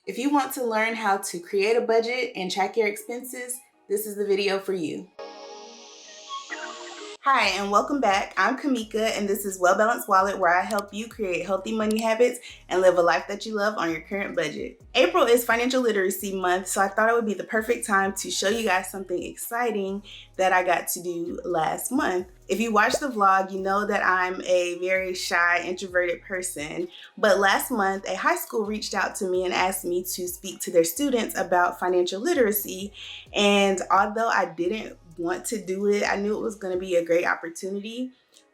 If you want to learn how to create a budget and track your expenses, this is the video for you. Hi, and welcome back. I'm Kamika, and this is Well Balanced Wallet, where I help you create healthy money habits and live a life that you love on your current budget. April is Financial Literacy Month, so I thought it would be the perfect time to show you guys something exciting that I got to do last month. If you watched the vlog, you know that I'm a very shy, introverted person, but last month, a high school reached out to me and asked me to speak to their students about financial literacy, and although I didn't want to do it, I knew it was going to be a great opportunity.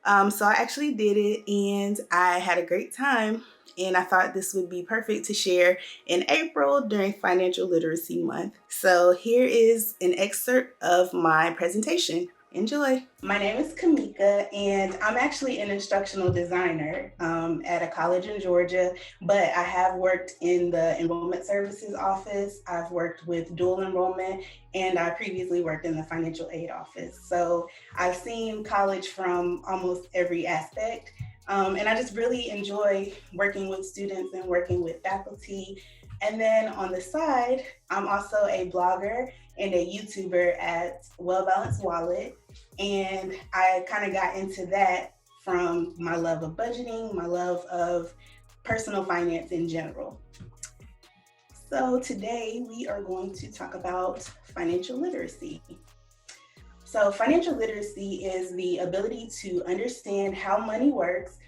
So I actually did it and I had a great time. And I thought this would be perfect to share in April during Financial Literacy Month. So here is an excerpt of my presentation. Enjoy. My name is Kamika, and I'm actually an instructional designer at a college in Georgia, but I have worked in the enrollment services office. I've worked with dual enrollment, and I previously worked in the financial aid office. So I've seen college from almost every aspect. And I just really enjoy working with students and working with faculty. And then on the side, I'm also a blogger and a YouTuber at Well Balanced Wallet. And I kind of got into that from my love of budgeting, my love of personal finance in general. So today we are going to talk about financial literacy. So financial literacy is the ability to understand how money works,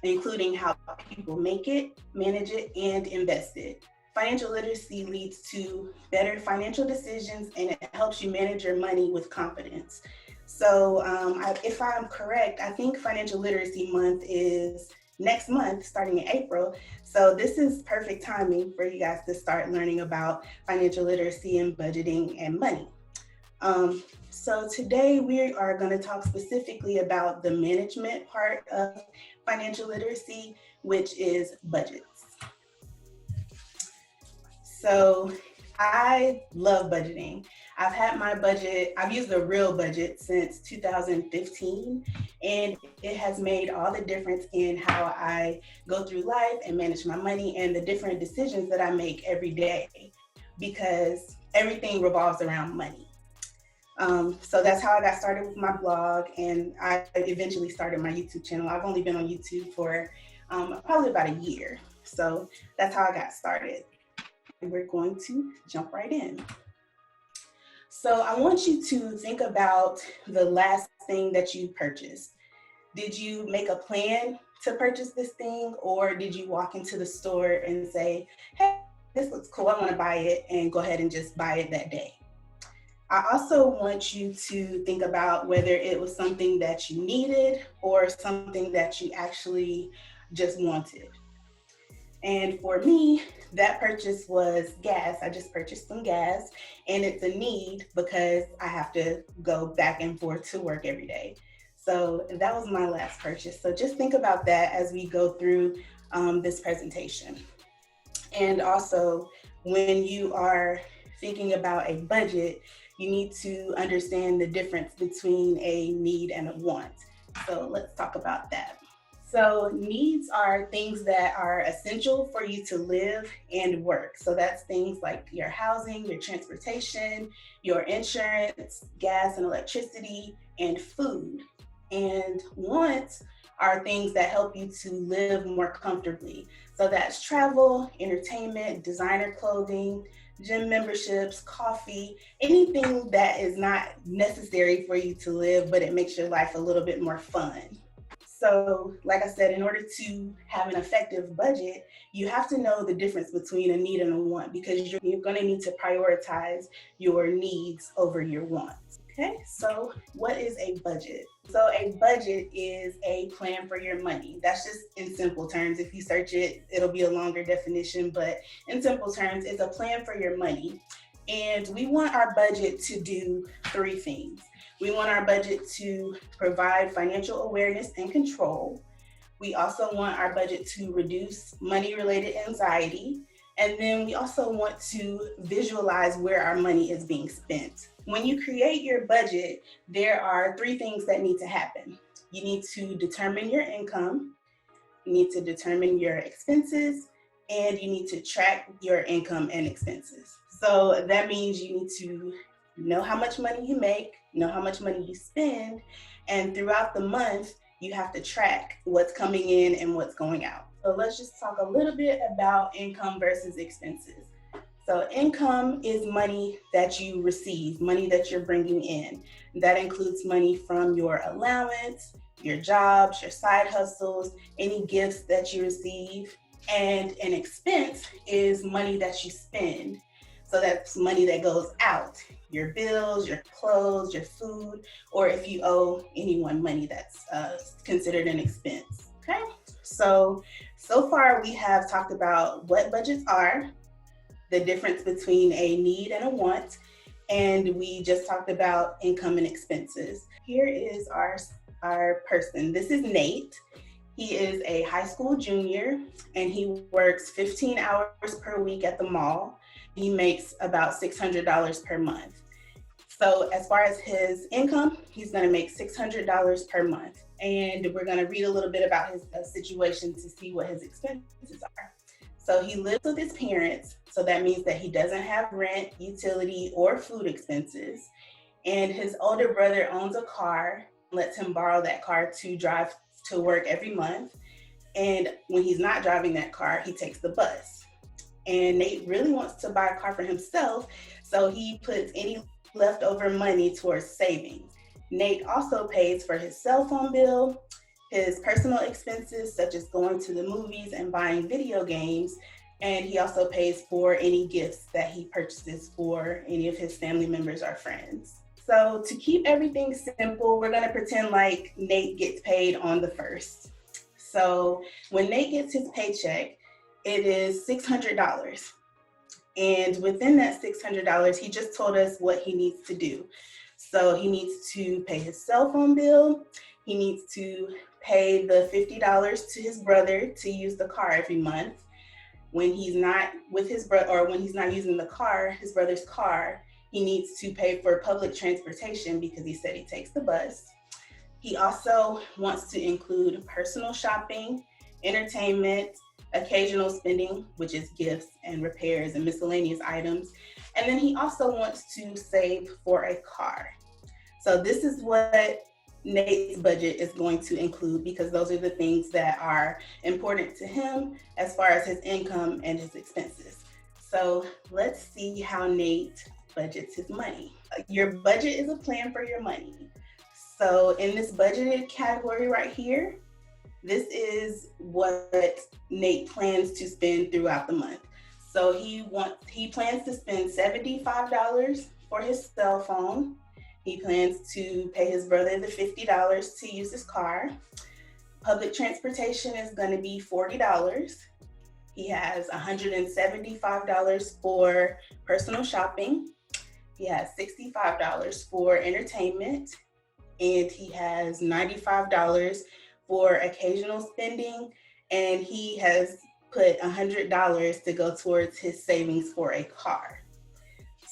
including how people make it, manage it, and invest it. Financial literacy leads to better financial decisions, and it helps you manage your money with confidence. So if I'm correct, I think Financial Literacy Month is next month, starting in April. So this is perfect timing for you guys to start learning about financial literacy and budgeting and money. So today we are going to talk specifically about the management part of financial literacy, which is budgets. So I love budgeting. I've had my budget, I've used a real budget since 2015, and it has made all the difference in how I go through life and manage my money and the different decisions that I make every day, because everything revolves around money. So that's how I got started with my blog, and I eventually started my YouTube channel. I've only been on YouTube for probably about a year. So that's how I got started. And we're going to jump right in. So I want you to think about the last thing that you purchased. Did you make a plan to purchase this thing, or did you walk into the store and say, hey, this looks cool, I want to buy it, and go ahead and just buy it that day? I also want you to think about whether it was something that you needed or something that you actually just wanted. And for me, that purchase was gas. I just purchased some gas, and it's a need because I have to go back and forth to work every day. So that was my last purchase. So just think about that as we go through this presentation. And also, when you are thinking about a budget, you need to understand the difference between a need and a want. So let's talk about that. So needs are things that are essential for you to live and work. So that's things like your housing, your transportation, your insurance, gas and electricity, and food. And wants are things that help you to live more comfortably. So that's travel, entertainment, designer clothing, gym memberships, coffee, anything that is not necessary for you to live, but it makes your life a little bit more fun. So, like I said, in order to have an effective budget, you have to know the difference between a need and a want, because you're going to need to prioritize your needs over your wants. Okay, so what is a budget? So a budget is a plan for your money. That's just in simple terms. If you search it, it'll be a longer definition, but in simple terms, it's a plan for your money. And we want our budget to do three things. We want our budget to provide financial awareness and control. We also want our budget to reduce money-related anxiety. And then we also want to visualize where our money is being spent. When you create your budget, there are three things that need to happen. You need to determine your income, you need to determine your expenses, and you need to track your income and expenses. So that means you need to know how much money you make, know how much money you spend, and throughout the month, you have to track what's coming in and what's going out. So let's just talk a little bit about income versus expenses. So income is money that you receive, money that you're bringing in. That includes money from your allowance, your jobs, your side hustles, any gifts that you receive. And an expense is money that you spend. So that's money that goes out, your bills, your clothes, your food, or if you owe anyone money, that's considered an expense. Okay, so far we have talked about what budgets are, the difference between a need and a want, and we just talked about income and expenses. Here is our person. This is Nate. He is a high school junior and he works 15 hours per week at the mall. He makes about $600 per month. So as far as his income, he's going to make $600 per month. And we're going to read a little bit about his situation to see what his expenses are. So he lives with his parents. So that means that he doesn't have rent, utility, or food expenses. And his older brother owns a car, lets him borrow that car to drive to work every month. And when he's not driving that car, he takes the bus. And Nate really wants to buy a car for himself, so he puts any leftover money towards savings. Nate also pays for his cell phone bill, his personal expenses, such as going to the movies and buying video games, and he also pays for any gifts that he purchases for any of his family members or friends. So to keep everything simple, we're gonna pretend like Nate gets paid on the 1st. So when Nate gets his paycheck, it is $600. And within that $600, he just told us what he needs to do. So he needs to pay his cell phone bill. He needs to pay the $50 to his brother to use the car every month. When he's not with his brother, or when he's not using the car, his brother's car, he needs to pay for public transportation because he said he takes the bus. He also wants to include personal shopping, entertainment, occasional spending, which is gifts and repairs and miscellaneous items. And then he also wants to save for a car. So this is what Nate's budget is going to include, because those are the things that are important to him as far as his income and his expenses. So let's see how Nate budgets his money. Your budget is a plan for your money. So in this budgeted category right here, this is what Nate plans to spend throughout the month. So he plans to spend $75 for his cell phone. He plans to pay his brother the $50 to use his car. Public transportation is going to be $40. He has $175 for personal shopping. He has $65 for entertainment. And he has $95 for occasional spending, and he has put $100 to go towards his savings for a car.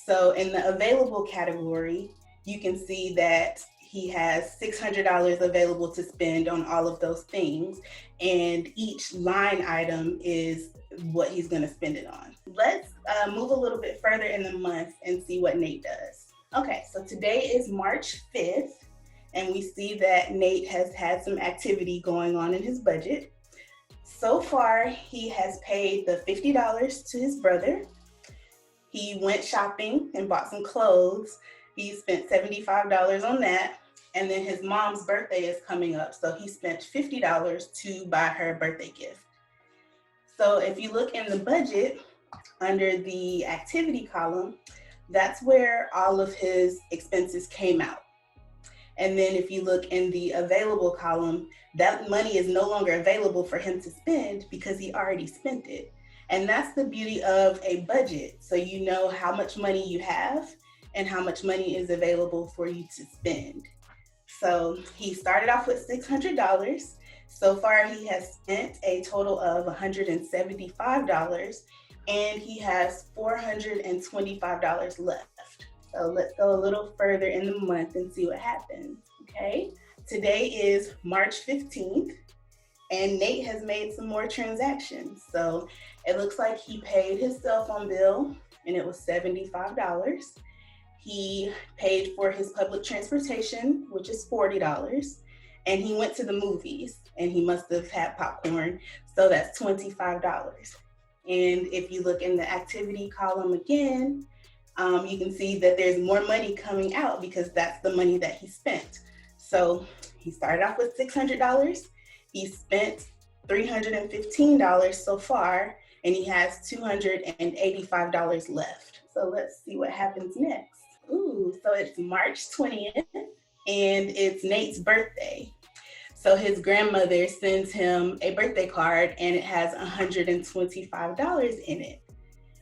So in the available category, you can see that he has $600 available to spend on all of those things, and each line item is what he's going to spend it on. Let's move a little bit further in the month and see what Nate does. Okay, so today is March 5th. And we see that Nate has had some activity going on in his budget. So far, he has paid the $50 to his brother. He went shopping and bought some clothes. He spent $75 on that. And then his mom's birthday is coming up, so he spent $50 to buy her a birthday gift. So if you look in the budget, under the activity column, that's where all of his expenses came out. And then if you look in the available column, that money is no longer available for him to spend because he already spent it. And that's the beauty of a budget. So you know how much money you have and how much money is available for you to spend. So he started off with $600. So far, he has spent a total of $175, and he has $425 left. So let's go a little further in the month and see what happens, okay? Today is March 15th, and Nate has made some more transactions. So It looks like he paid his cell phone bill and it was $75. He paid for his public transportation, which is $40. And he went to the movies and he must have had popcorn. So that's $25. And if you look in the activity column again, you can see that there's more money coming out because that's the money that he spent. So he started off with $600. He spent $315 so far, and he has $285 left. So let's see what happens next. Ooh, so it's March 20th, and it's Nate's birthday. So his grandmother sends him a birthday card, and it has $125 in it.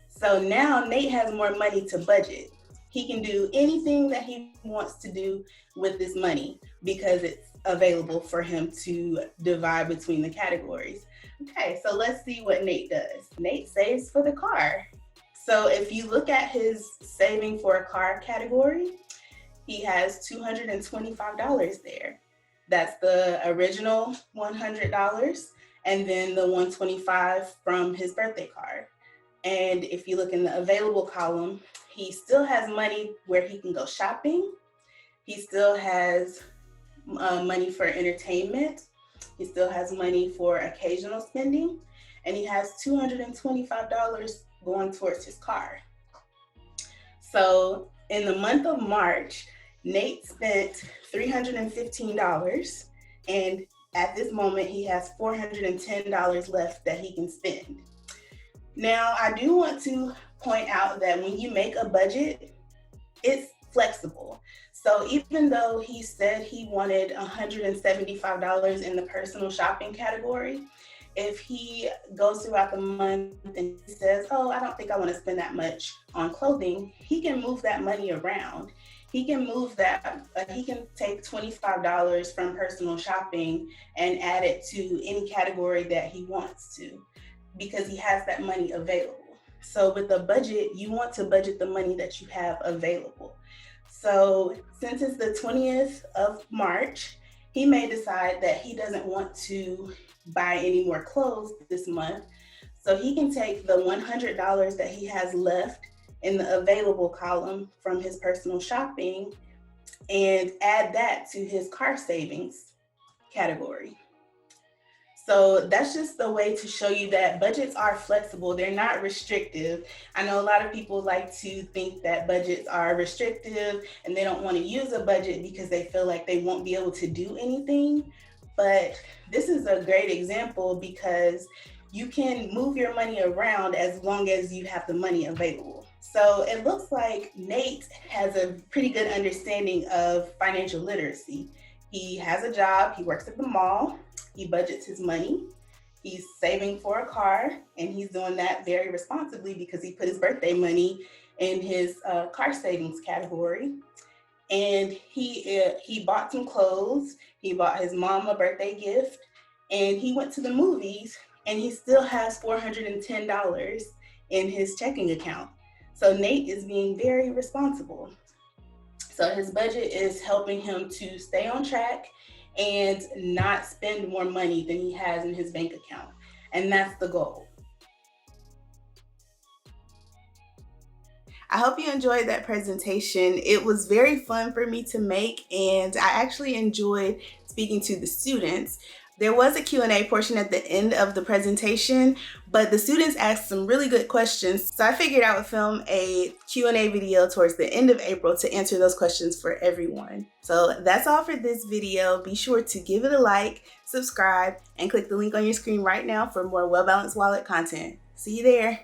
So now Nate has more money to budget. He can do anything that he wants to do with this money because it's available for him to divide between the categories. Okay, so let's see what Nate does. Nate saves for the car. So if you look at his saving for a car category, he has $225 there. That's the original $100 and then the $125 from his birthday card. And if you look in the available column, he still has money where he can go shopping. He still has money for entertainment. He still has money for occasional spending. And he has $225 going towards his car. So in the month of March, Nate spent $315. And at this moment, he has $410 left that he can spend. Now, I do want to point out that when you make a budget, it's flexible. So even though he said he wanted $175 in the personal shopping category, if he goes throughout the month and he says, oh, I don't think I want to spend that much on clothing, he can move that money around. He can move that, he can take $25 from personal shopping and add it to any category that he wants to, because he has that money available. So with the budget, you want to budget the money that you have available. So since it's the 20th of March, he may decide that he doesn't want to buy any more clothes this month. So he can take the $100 that he has left in the available column from his personal shopping and add that to his car savings category. So that's just the way to show you that budgets are flexible. They're not restrictive. I know a lot of people like to think that budgets are restrictive and they don't want to use a budget because they feel like they won't be able to do anything. But this is a great example because you can move your money around as long as you have the money available. So it looks like Nate has a pretty good understanding of financial literacy. He has a job, he works at the mall, he budgets his money, he's saving for a car, and he's doing that very responsibly because he put his birthday money in his car savings category. And he bought some clothes, he bought his mom a birthday gift, and he went to the movies, and he still has $410 in his checking account. So Nate is being very responsible. So his budget is helping him to stay on track and not spend more money than he has in his bank account. And that's the goal. I hope you enjoyed that presentation. It was very fun for me to make, and I actually enjoyed speaking to the students. There was a Q&A portion at the end of the presentation, but the students asked some really good questions. So I figured I would film a Q&A video towards the end of April to answer those questions for everyone. So that's all for this video. Be sure to give it a like, subscribe, and click the link on your screen right now for more Well Balanced Wallet content. See you there.